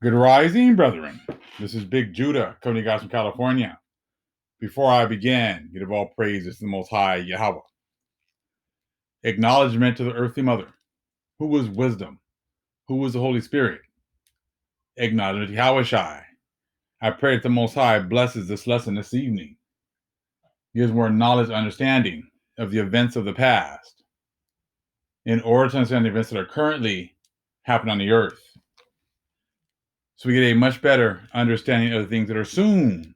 Good rising, brethren. This is Big Judah coming to you guys from California. Before I begin, give all praises to the Most High Yahweh. Acknowledgement to the earthly mother, who was wisdom, who was the Holy Spirit. Acknowledgement to Yahweh Shai. I pray that the Most High blesses this lesson this evening, gives more knowledge and understanding of the events of the past, in order to understand the events that are currently happening on the earth, so we get a much better understanding of the things that are soon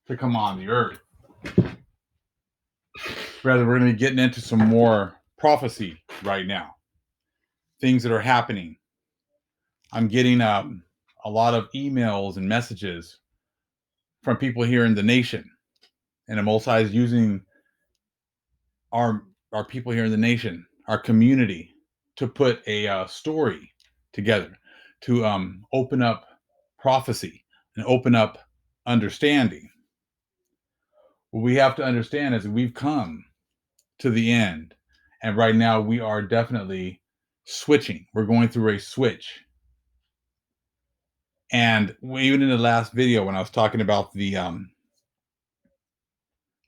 to come on the earth. Rather, we're going to be getting into some more prophecy right now, things that are happening. I'm getting a lot of emails and messages from people here in the nation, and the Most High is using our people here in the nation, our community, to put a story together, to open up prophecy and open up understanding. What we have to understand is that we've come to the end, and right now we are definitely switching. We're going through a switch. And even in the last video when I was talking about the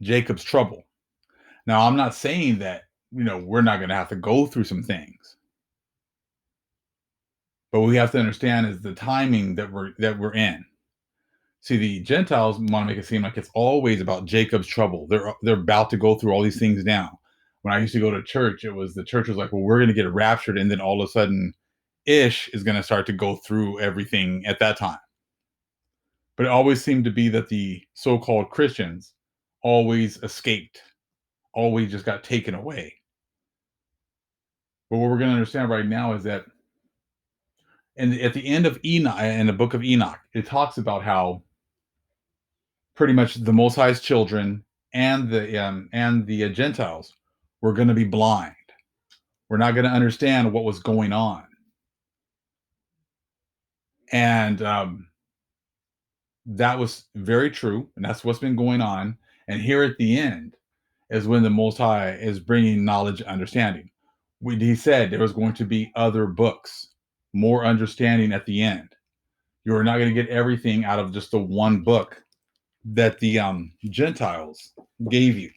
Jacob's trouble, now I'm not saying that we're not going to have to go through some things, but what we have to understand is the timing that we're in. See, the Gentiles want to make it seem like it's always about Jacob's trouble. They're about to go through all these things now. When I used to go to church, the church was like, well, we're going to get raptured, and then all of a sudden Ish is going to start to go through everything at that time. But it always seemed to be that the so-called Christians always escaped, always just got taken away. But what we're going to understand right now is that at the end of Enoch, in the book of Enoch, it talks about how pretty much the Most High's children and the Gentiles were going to be blind. We're not going to understand what was going on. And that was very true, and that's what's been going on. And here at the end is when the Most High is bringing knowledge and understanding. He said there was going to be other books, more understanding at the end. You are not going to get everything out of just the one book that the Gentiles gave you.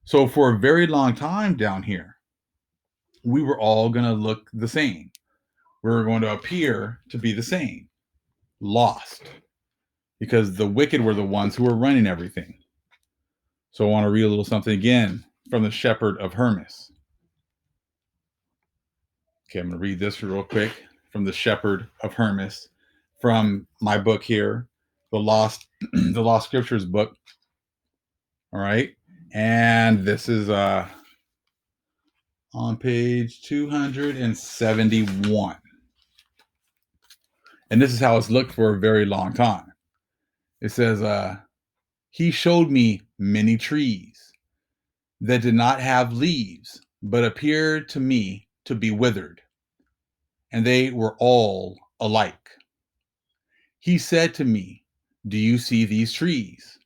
So for a very long time down here, we were all going to look the same. We were going to appear to be the same, lost, because the wicked were the ones who were running everything. So I want to read a little something again from the Shepherd of Hermas. Okay, I'm going to read this real quick from the Shepherd of Hermas, from my book here, the Lost Scriptures book. All right, and this is on page 271, and this is how it's looked for a very long time. It says, "He showed me many trees that did not have leaves, but appeared to me to be withered, and they were all alike. He said to me, 'Do you see these trees?'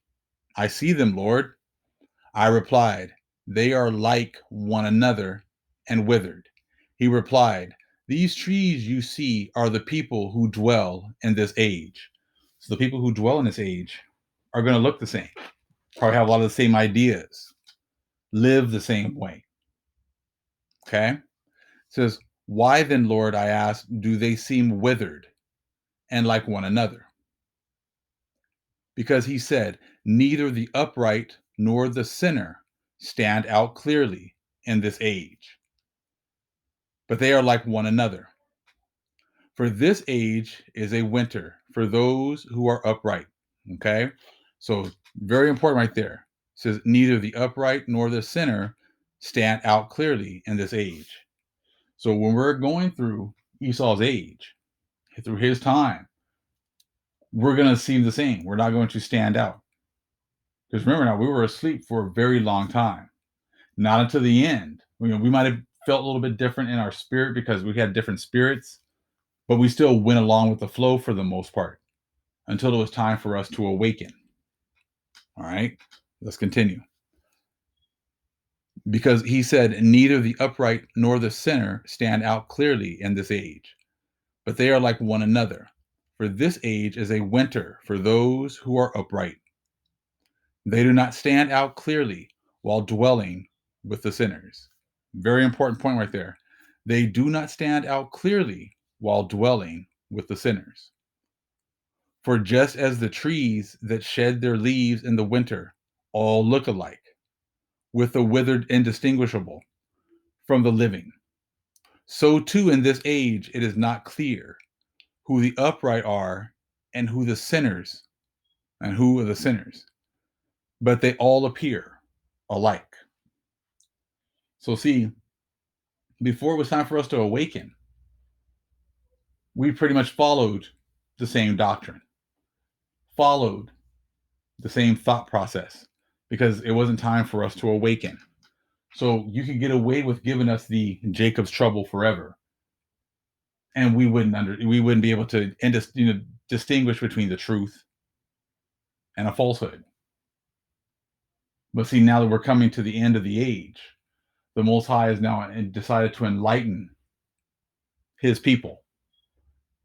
'I see them, Lord.' I replied, 'They are like one another and withered.' He replied, 'These trees you see are the people who dwell in this age.'" So the people who dwell in this age are going to look the same, probably have a lot of the same ideas, live the same way. Okay? It says, "Why then, Lord," I asked, "do they seem withered and like one another?" Because he said, "Neither the upright nor the sinner stand out clearly in this age, but they are like one another. For this age is a winter for those who are upright." Okay? So very important right there. It says, "Neither the upright nor the sinner stand out clearly in this age." So when we're going through Esau's age, through his time, we're going to seem the same. We're not going to stand out. Because remember now, we were asleep for a very long time. Not until the end. We might have felt a little bit different in our spirit because we had different spirits, but we still went along with the flow for the most part until it was time for us to awaken. All right, let's continue. Because he said, "Neither the upright nor the sinner stand out clearly in this age, but they are like one another. For this age is a winter for those who are upright. They do not stand out clearly while dwelling with the sinners. Very important point right there. They do not stand out clearly while dwelling with the sinners. For just as the trees that shed their leaves in the winter all look alike, with the withered indistinguishable from the living, so too in this age it is not clear who the upright are and who are the sinners, but they all appear alike. So see, before it was time for us to awaken, we pretty much followed the same doctrine, followed the same thought process, because it wasn't time for us to awaken. So you could get away with giving us the Jacob's trouble forever, and we wouldn't be able to distinguish between the truth and a falsehood. But see, now that we're coming to the end of the age, the Most High has now decided to enlighten His people.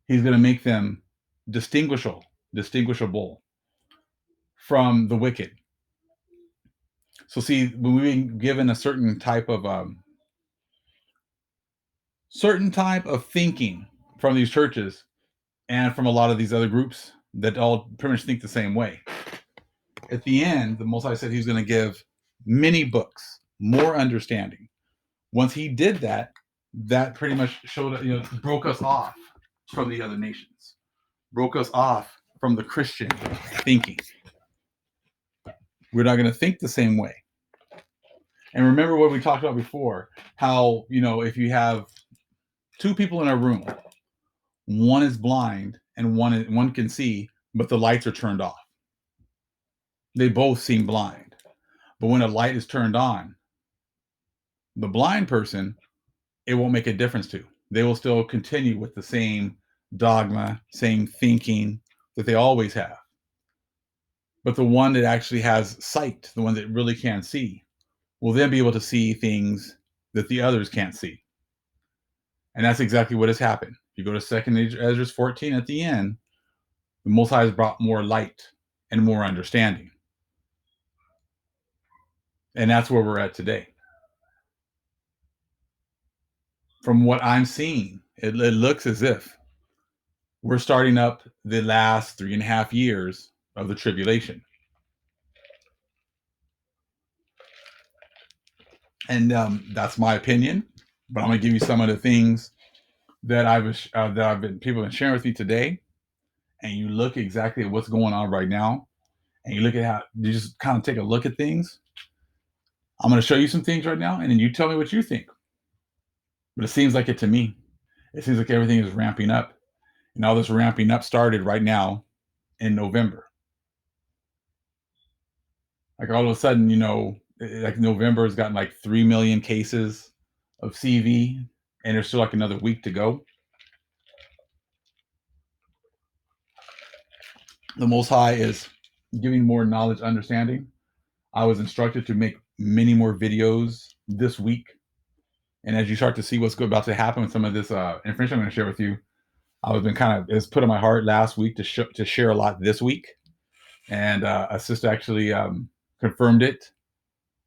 He's going to make them distinguishable from the wicked. So see, when we've been given a certain type of thinking from these churches and from a lot of these other groups that all pretty much think the same way. At the end, the Most High said He's going to give many books, more understanding. Once He did that, that pretty much broke us off from the other nations, broke us off from the Christian thinking. We're not going to think the same way. And remember what we talked about before, how, if you have two people in a room, one is blind and one can see, but the lights are turned off. They both seem blind. But when a light is turned on, the blind person, it won't make a difference to. They will still continue with the same dogma, same thinking that they always have. But the one that actually has sight, the one that really can see, will then be able to see things that the others can't see. And that's exactly what has happened. If you go to 2nd Ezra 14 at the end, the Most High has brought more light and more understanding. And that's where we're at today. From what I'm seeing, it looks as if we're starting up the last 3.5 years of the tribulation. And that's my opinion, but I'm going to give you some of the things that people have been sharing with me today. And you look exactly at what's going on right now, and you look at how you just kind of take a look at things. I'm going to show you some things right now, and then you tell me what you think. But it seems like it to me. It seems like everything is ramping up. And all this ramping up started right now in November. Like all of a sudden, like November has gotten like 3 million cases of CV, and there's still like another week to go. The Most High is giving more knowledge, understanding. I was instructed to make many more videos this week. And as you start to see what's about to happen with some of this information I'm going to share with you, it's put on my heart last week to share a lot this week. And a sister actually confirmed it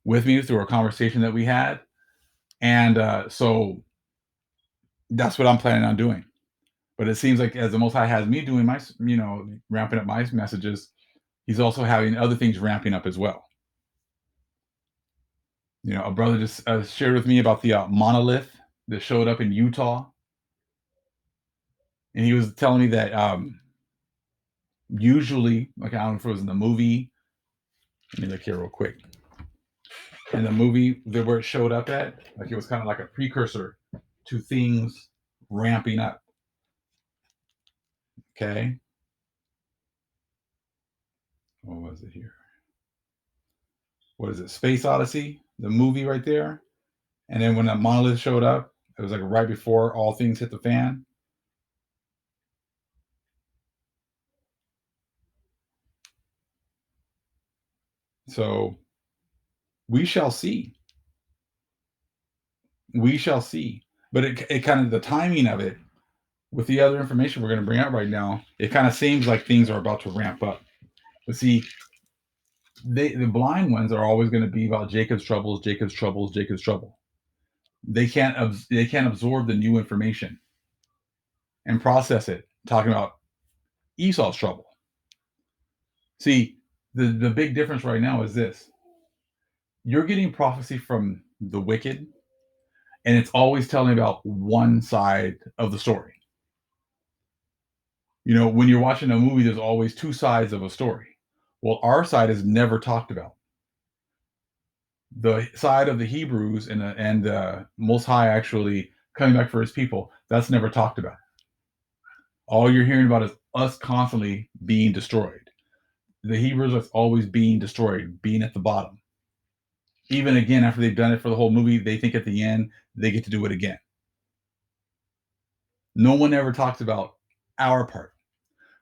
with me through a conversation that we had. And so that's what I'm planning on doing. But it seems like as the Most High has me doing my, ramping up my messages, He's also having other things ramping up as well. A brother just shared with me about the monolith that showed up in Utah. And he was telling me that usually, like, I don't know if it was in the movie. Let me look here real quick. In the movie, where it showed up at, like, it was kind of like a precursor to things ramping up. Okay. What was it here? What is it? Space Odyssey, the movie right there. And then when that monolith showed up, it was like right before all things hit the fan. So we shall see. We shall see. But it kind of, the timing of it with the other information we're going to bring out right now, it kind of seems like things are about to ramp up. But see, the blind ones are always going to be about Jacob's troubles, Jacob's troubles, Jacob's trouble. They can't absorb the new information and process it. Talking about Esau's trouble. See, the big difference right now is this: you're getting prophecy from the wicked, and it's always telling about one side of the story. When you're watching a movie, there's always two sides of a story. Well, our side is never talked about. The side of the Hebrews and Most High actually coming back for His people, that's never talked about. All you're hearing about is us constantly being destroyed. The Hebrews are always being destroyed, being at the bottom. Even again, after they've done it for the whole movie, they think at the end they get to do it again. No one ever talks about our part.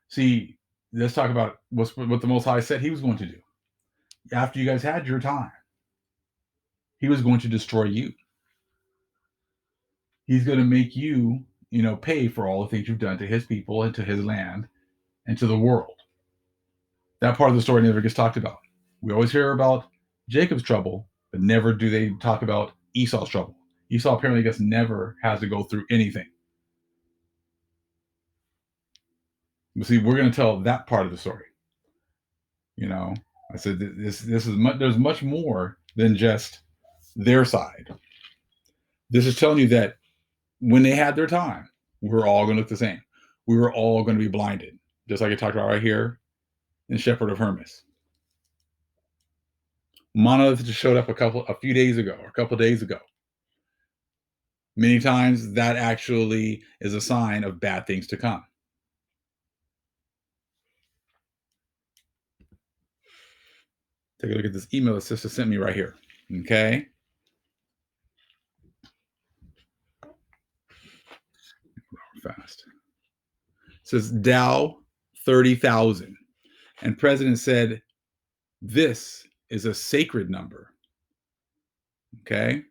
See, let's talk about what the Most High said He was going to do. After you guys had your time, He was going to destroy you. He's going to make you, pay for all the things you've done to His people and to His land and to the world. That part of the story never gets talked about. We always hear about Jacob's trouble, but never do they talk about Esau's trouble. Esau apparently never has to go through anything. But see, we're going to tell that part of the story. I said this is there's much more than just their side. This is telling you that when they had their time, we were all going to look the same. We were all going to be blinded, just like I talked about right here in Shepherd of Hermas. Monolith just showed up a couple days ago. Many times that actually is a sign of bad things to come. Take a look at this email that sister sent me right here. Okay. Fast. It says Dow 30,000. And President said, this is a sacred number. Okay.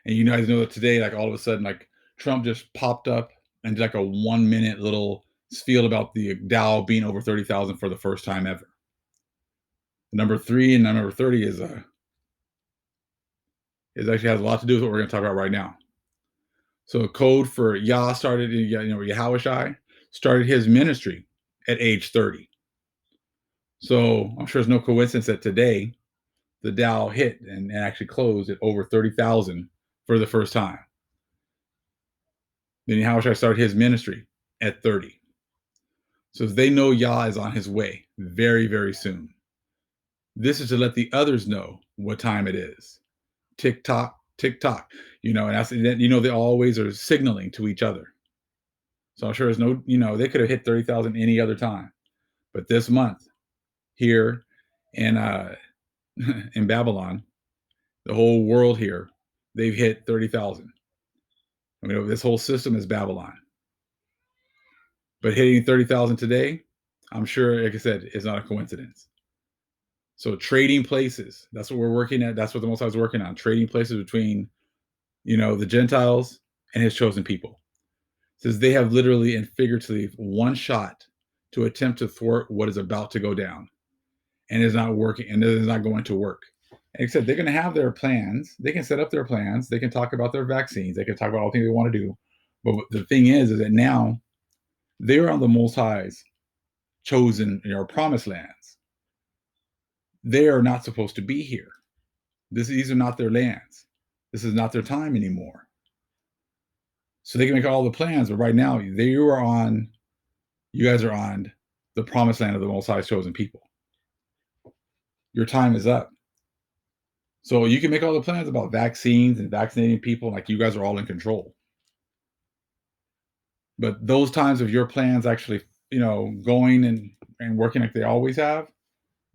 And you guys know that today, like all of a sudden, like Trump just popped up and did like a 1 minute little spiel about the Dow being over 30,000 for the first time ever. Number 3 and number 30 is actually has a lot to do with what we're going to talk about right now. So code for Yah started, Yahushai started his ministry at age 30. So I'm sure it's no coincidence that today the Dow hit and actually closed at over 30,000 for the first time. Then Yahushua started his ministry at 30. So they know Yah is on his way very, very soon. This is to let the others know what time it is. Tick tock, tick tock. And that's, they always are signaling to each other. So I'm sure there's no, they could have hit 30,000 any other time. But this month here in in Babylon, the whole world here, they've hit 30,000. This whole system is Babylon. But hitting 30,000 today, I'm sure, like I said, is not a coincidence. So trading places, that's what we're working at. That's what the Most High is working on. Trading places between, the Gentiles and His chosen people. It says they have literally and figuratively one shot to attempt to thwart what is about to go down. And it's not working, and it is not going to work. Except they're going to have their plans. They can set up their plans. They can talk about their vaccines. They can talk about all the things they want to do. But the thing is that now they're on the Most High's chosen, promised lands. They are not supposed to be here. These are not their lands. This is not their time anymore. So they can make all the plans, but right now you guys are on the promised land of the Most High's chosen people. Your time is up. So you can make all the plans about vaccines and vaccinating people, like you guys are all in control. But those times of your plans actually, going and working like they always have,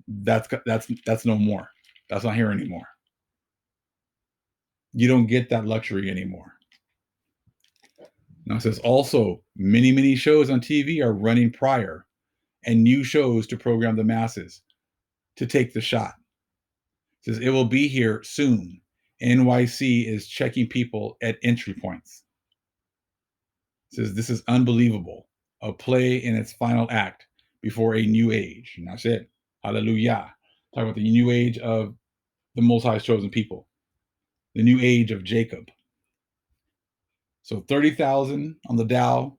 that's no more. That's not here anymore. You don't get that luxury anymore. Now it says also many, many shows on TV are running prior and new shows to program the masses to take the shot. It says it will be here soon. NYC is checking people at entry points. It says, this is unbelievable. A play in its final act before a new age. And that's it. Hallelujah. Talking about the new age of the Most High's chosen people, the new age of Jacob. So 30,000 on the Dow.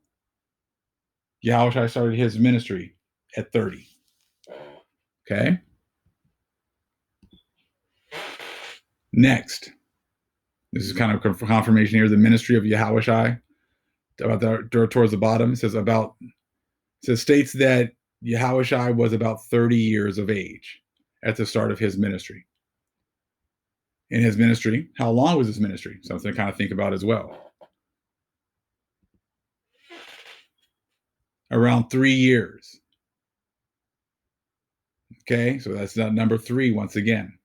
Yahushua started his ministry at 30. Okay. Next, this is kind of confirmation here. The ministry of Yahushua, about towards the bottom, it says states that Yahushua was about 30 years of age at the start of his ministry. In his ministry, how long was his ministry? Something to kind of think about as well. Around 3 years. Okay, so that's number 3 once again.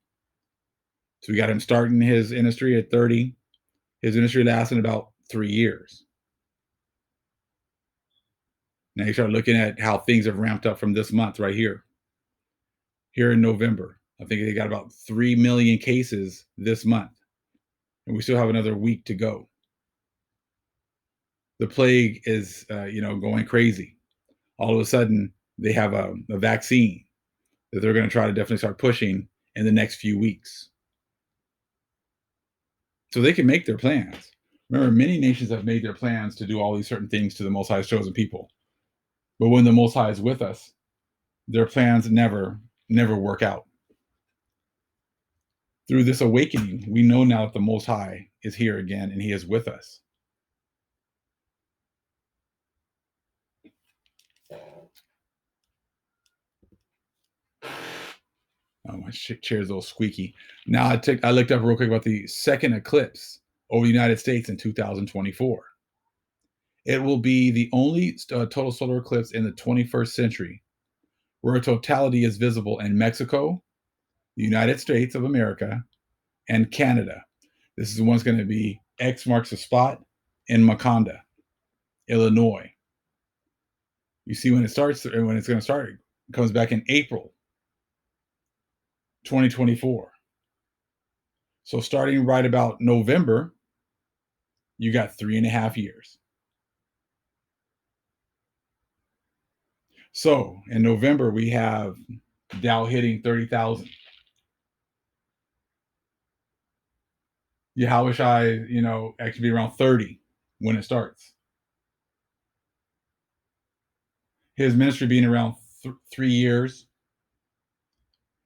So we got him starting his ministry at 30. His ministry lasted about 3 years. Now you start looking at how things have ramped up from this month right here. Here in November, I think they got about 3 million cases this month, and we still have another week to go. The plague is, going crazy. All of a sudden, they have a vaccine that they're going to try to definitely start pushing in the next few weeks. So they can make their plans. Remember, many nations have made their plans to do all these certain things to the Most High's chosen people. But when the Most High is with us, their plans never work out. Through this awakening, we know now that the Most High is here again and he is with us. Oh, my chair's a little squeaky. Now I looked up real quick about the second eclipse over the United States in 2024. It will be the only total solar eclipse in the 21st century where a totality is visible in Mexico, the United States of America, and Canada. This is the one's going to be X marks the spot in Maconda, Illinois. You see when it starts, and when it's going to start, it comes back in April 2024. So starting right about November, you got 3.5 years. So in November, we have Dow hitting 30,000. Yahushua, actually be around 30 when it starts. His ministry being around 3 years.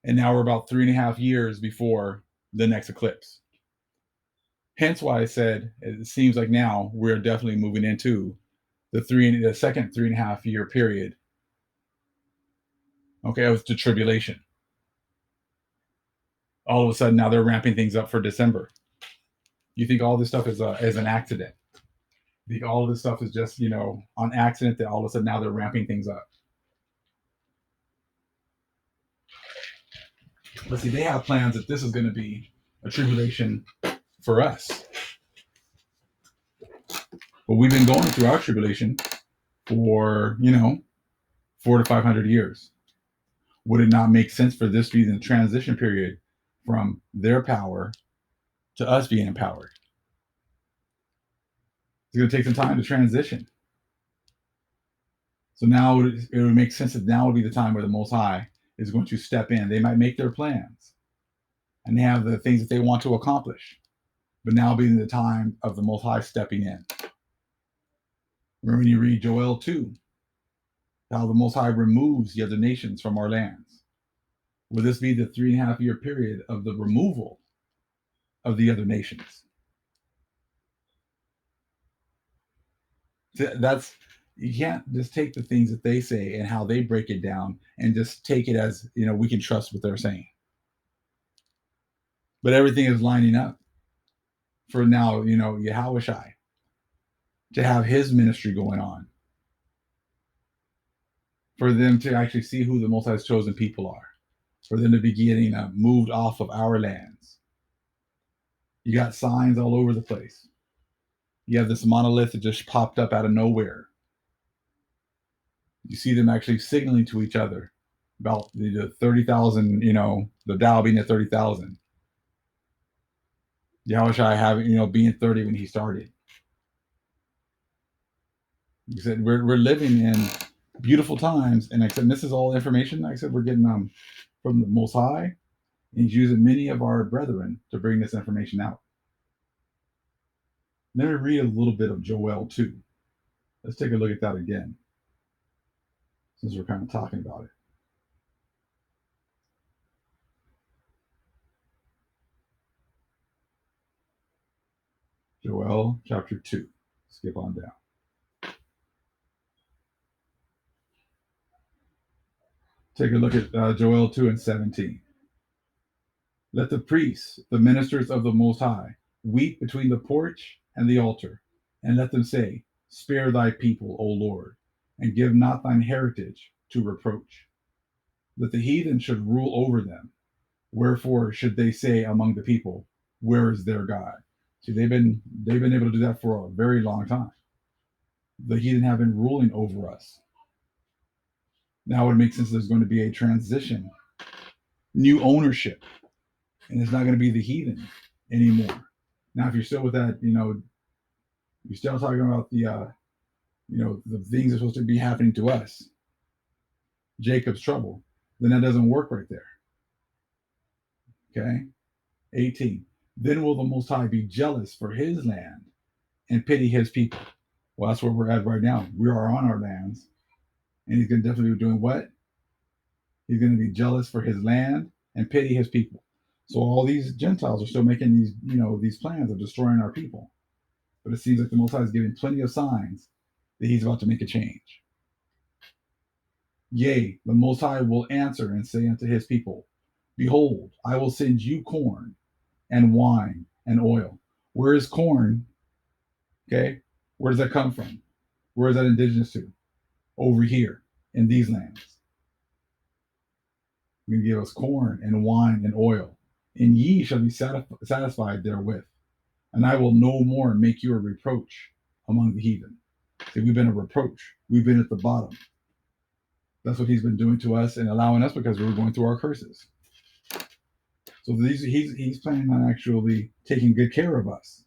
And now we're about 3.5 years before the next eclipse. Hence why I said it seems like now we're definitely moving into the second 3.5 year period. Okay, of the tribulation. All of a sudden now they're ramping things up for December. You think all this stuff is an accident? You think all of this stuff is just on accident that all of a sudden now they're ramping things up? But see, they have plans that this is going to be a tribulation for us. But we've been going through our tribulation for 400 to 500 years. Would it not make sense for this to be the transition period from their power to us being empowered? It's going to take some time to transition. So now it would make sense that now would be the time where the Most High is going to step in. They might make their plans and they have the things that they want to accomplish, but now being the time of the Most High stepping in. Remember when you read Joel 2, how the Most High removes the other nations from our lands. Will this be the 3.5 year period of the removal of the other nations? You can't just take the things that they say and how they break it down and just take it as we can trust what they're saying. But everything is lining up for now, Yahushua to have his ministry going on, for them to actually see who the Most High's chosen people are, for them to be getting moved off of our lands. You got signs all over the place. You have this monolith that just popped up out of nowhere. You see them actually signaling to each other about the 30,000, the Dow being at 30,000. Yahushua having, being 30 when he started. Like I said, we're living in beautiful times, and like I said, this is all information. Like I said, we're getting from the Most High, and He's using many of our brethren to bring this information out. Let me read a little bit of Joel 2. Let's take a look at that again, since we're kind of talking about it. Joel chapter 2. Skip on down. Take a look at Joel 2 and 17. Let the priests, the ministers of the Most High, weep between the porch and the altar, and let them say, Spare thy people, O Lord, and give not thine heritage to reproach. That the heathen should rule over them. Wherefore should they say among the people, Where is their God? See, they've been able to do that for a very long time. The heathen have been ruling over us. Now it makes sense there's going to be a transition, new ownership, and it's not going to be the heathen anymore. Now, if you're still with that, you're still talking about the things that are supposed to be happening to us, Jacob's trouble, then that doesn't work right there. Okay? 18. Then will the Most High be jealous for his land and pity his people. Well, that's where we're at right now. We are on our lands, and he's going to definitely be doing what? He's going to be jealous for his land and pity his people. So all these Gentiles are still making these plans of destroying our people. But it seems like the Most High is giving plenty of signs that he's about to make a change. Yea, the Most High will answer and say unto his people, Behold, I will send you corn and wine and oil. Where is corn? Okay. Where does that come from? Where is that indigenous to? Over here in these lands. You give us corn and wine and oil, and ye shall be satisfied therewith. And I will no more make you a reproach among the heathen. See, we've been a reproach. We've been at the bottom. That's what he's been doing to us and allowing us because we were going through our curses. So he's planning on actually taking good care of us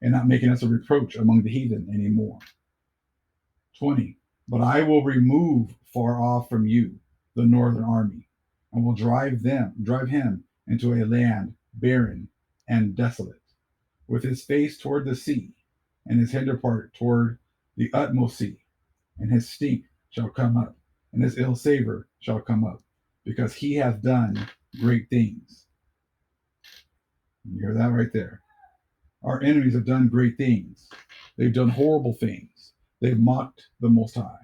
and not making us a reproach among the heathen anymore. 20. But I will remove far off from you the northern army, and will drive him into a land barren and desolate, with his face toward the sea, and his hinder part toward the utmost sea, and his stink shall come up, and his ill savor shall come up, because he hath done great things. You hear that right there. Our enemies have done great things. They've done horrible things. They've mocked the Most High.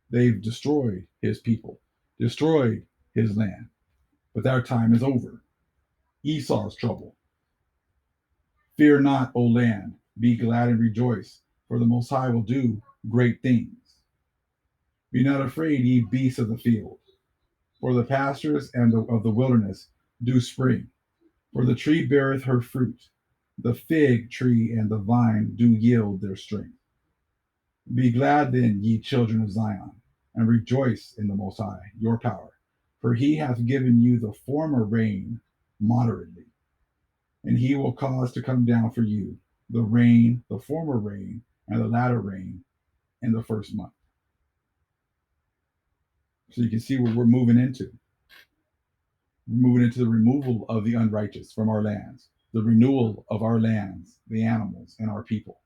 They've destroyed his people, destroyed his land. But their time is over. Esau's trouble. Fear not, O land. Be glad and rejoice, for the Most High will do great things. Be not afraid, ye beasts of the field, for the pastures of the wilderness do spring. For the tree beareth her fruit, the fig tree and the vine do yield their strength. Be glad then, ye children of Zion, and rejoice in the Most High, your power. For he hath given you the former rain moderately, and he will cause to come down for you the former rain, and the latter rain in the first month. So you can see what we're moving into. We're moving into the removal of the unrighteous from our lands, the renewal of our lands, the animals, and our people.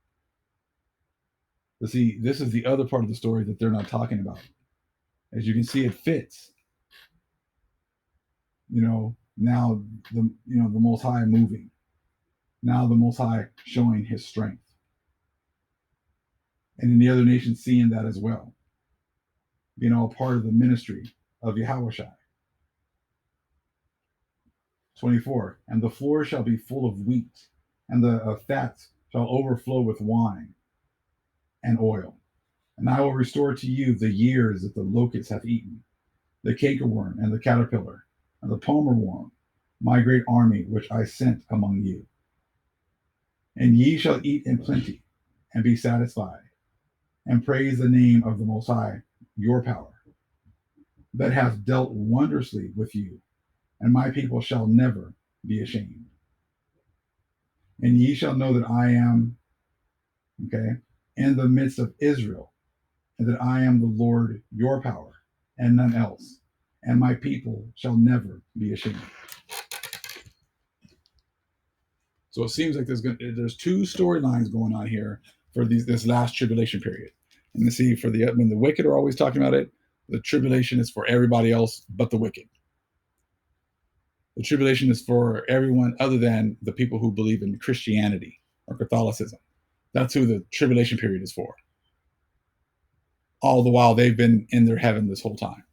But see, this is the other part of the story that they're not talking about. As you can see, it fits. Now the Most High moving. Now the Most High showing his strength. And in the other nations seeing that as well. A part of the ministry of Yahushua. 24. And the floor shall be full of wheat, and the fats shall overflow with wine and oil. And I will restore to you the years that the locust hath eaten, the cankerworm and the caterpillar, and the palmer worm, my great army which I sent among you. And ye shall eat in plenty, and be satisfied, and praise the name of the Most High, your power, that hath dealt wondrously with you, and my people shall never be ashamed. And ye shall know that I am, okay, in the midst of Israel, and that I am the Lord your power, and none else, and my people shall never be ashamed. So it seems like there's two storylines going on here for this last tribulation period. And you see, when the wicked are always talking about it, the tribulation is for everybody else but the wicked. The tribulation is for everyone other than the people who believe in Christianity or Catholicism. That's who the tribulation period is for. All the while they've been in their heaven this whole time.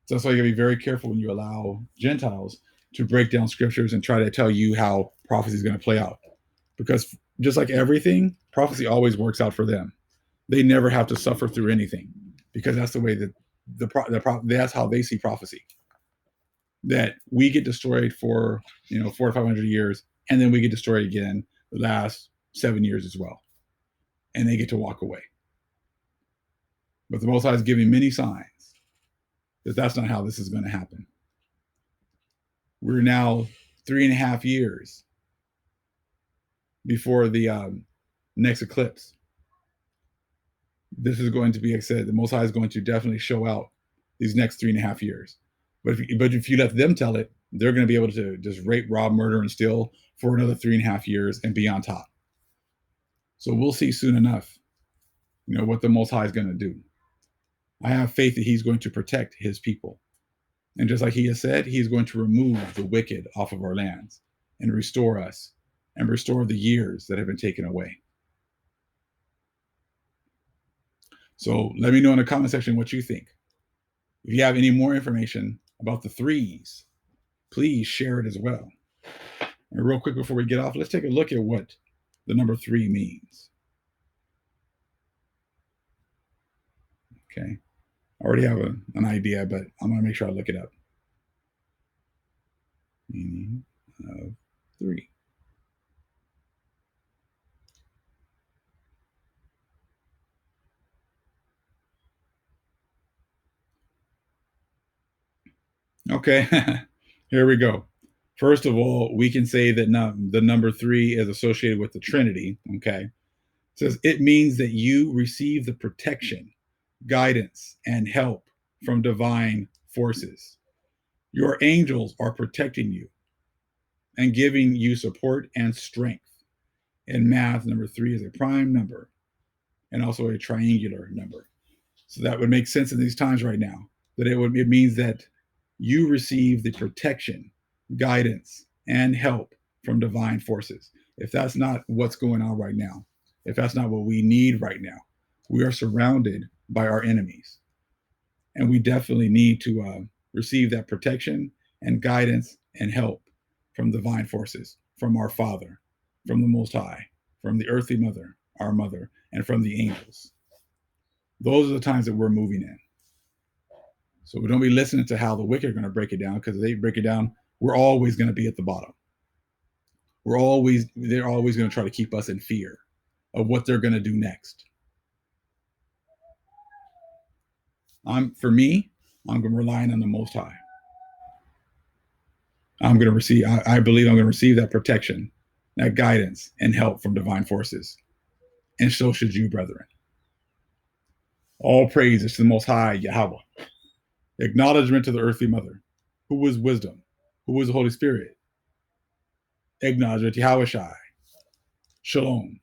So that's why you gotta be very careful when you allow Gentiles to break down scriptures and try to tell you how prophecy is going to play out. Because just like everything, prophecy always works out for them. They never have to suffer through anything because that's the way that that's how they see prophecy. That we get destroyed for 400 to 500 years, and then we get destroyed again the last 7 years as well, and they get to walk away. But the Most High is giving many signs that that's not how this is going to happen. We're now 3.5 years before the next eclipse. This is going to be, like I said, the Most High is going to definitely show out these next 3.5 years. But if you let them tell it, they're going to be able to just rape, rob, murder, and steal for another 3.5 years and be on top. So we'll see soon enough, what the Most High is going to do. I have faith that he's going to protect his people. And just like he has said, he's going to remove the wicked off of our lands and restore us and restore the years that have been taken away. So let me know in the comment section what you think. If you have any more information about the threes, please share it as well. And real quick before we get off, let's take a look at what the number 3 means. Okay. I already have an idea, but I'm going to make sure I look it up. Meaning of 3. Okay, here we go. First of all, we can say that the number 3 is associated with the Trinity. Okay. It says it means that you receive the protection, guidance, and help from divine forces. Your angels are protecting you and giving you support and strength. In math, number 3 is a prime number and also a triangular number. So that would make sense in these times right now, that it means that you receive the protection, guidance, and help from divine forces. If that's not what's going on right now, if that's not what we need right now, we are surrounded by our enemies. And we definitely need to receive that protection and guidance and help from divine forces, from our Father, from the Most High, from the earthly mother, our mother, and from the angels. Those are the times that we're moving in. So we don't be listening to how the wicked are going to break it down, because if they break it down, we're always going to be at the bottom. They're always going to try to keep us in fear of what they're going to do next. For me, I'm going to rely on the Most High. I believe I'm going to receive that protection, that guidance, and help from divine forces. And so should you, brethren. All praise is to the Most High, Yahweh. Acknowledgement to the earthly mother, who is wisdom, who is the Holy Spirit. Acknowledgement to Yahweh Shai. Shalom.